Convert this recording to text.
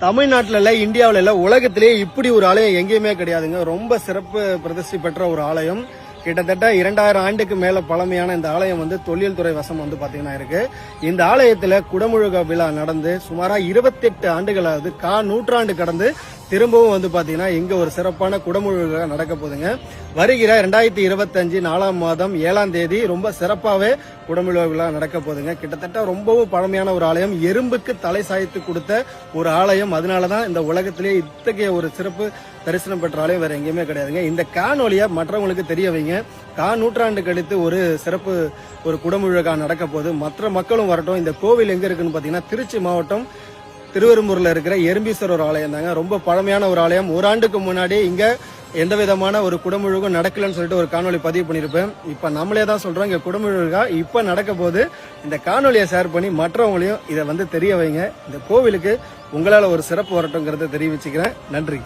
தமிழ்நாட்டில் இல்ல, இந்தியாவில் இல்ல, உலகத்திலேயே இப்படி ஒரு ஆலயம் எங்கேயுமே கிடையாதுங்க. ரொம்ப சிறப்பு பிரதிஷ்டை பெற்ற ஒரு ஆலயம். கிட்டத்தட்ட 2000 ஆண்டுக்கு மேல பழமையான இந்த ஆலயம் தொழில் துறை வசம் பாத்தீங்கன்னா இருக்கு. இந்த ஆலயத்துல குடமுழுக விழா நடந்து சுமாரா 28 ஆண்டுகளாவது நூற்றாண்டு கடந்து திரும்பவும் பாத்தீங்கன்னா இங்க ஒரு சிறப்பான குடமுழுக நடக்க போகுதுங்க. வருகிற 2025 4ஆம் மாதம் 7ஆம் தேதி ரொம்ப சிறப்பாவே குடமுழுக விழா நடக்க போகுதுங்க. கிட்டத்தட்ட ரொம்பவும் பழமையான ஒரு ஆலயம், எறும்புக்கு தலை சாய்த்து கொடுத்த ஒரு ஆலயம். அதனாலதான் இந்த உலகத்திலேயே இத்தகைய ஒரு சிறப்பு தரிசனம் பெற்ற ஆலயம் வேற எங்கேயுமே கிடையாதுங்க. இந்த காணொலியை மற்றவங்களுக்கு தெரிய வைங்க. நூற்றாண்டு கழித்து ஒரு சிறப்பு ஒரு குடமுழுகா நடக்க போகுது. மற்ற மக்களும் வரட்டும். இந்த கோவில் எங்க இருக்குன்னு பாத்தீங்கன்னா திருச்சி மாவட்டம் திருவெரும்பூர்ல இருக்கிற எறும்பீஸ்வரர் ஆலயம் தாங்க. ரொம்ப பழமையான ஒரு ஆலயம். ஒரு ஆண்டுக்கு முன்னாடி இங்க எந்த விதமான ஒரு குடமுழுகும் நடக்கலன்னு சொல்லிட்டு ஒரு காணொலி பதிவு பண்ணிருப்பேன். இப்ப நம்மளே தான் சொல்றோம், இங்க குடமுழுகா இப்ப நடக்க போது. இந்த காணொலியை ஷேர் பண்ணி மற்றவங்களையும் இதை தெரிய வைங்க. இந்த கோவிலுக்கு உங்களால ஒரு சிறப்பு வரட்டும்ங்கிறத தெரிவிச்சுக்கிறேன். நன்றி.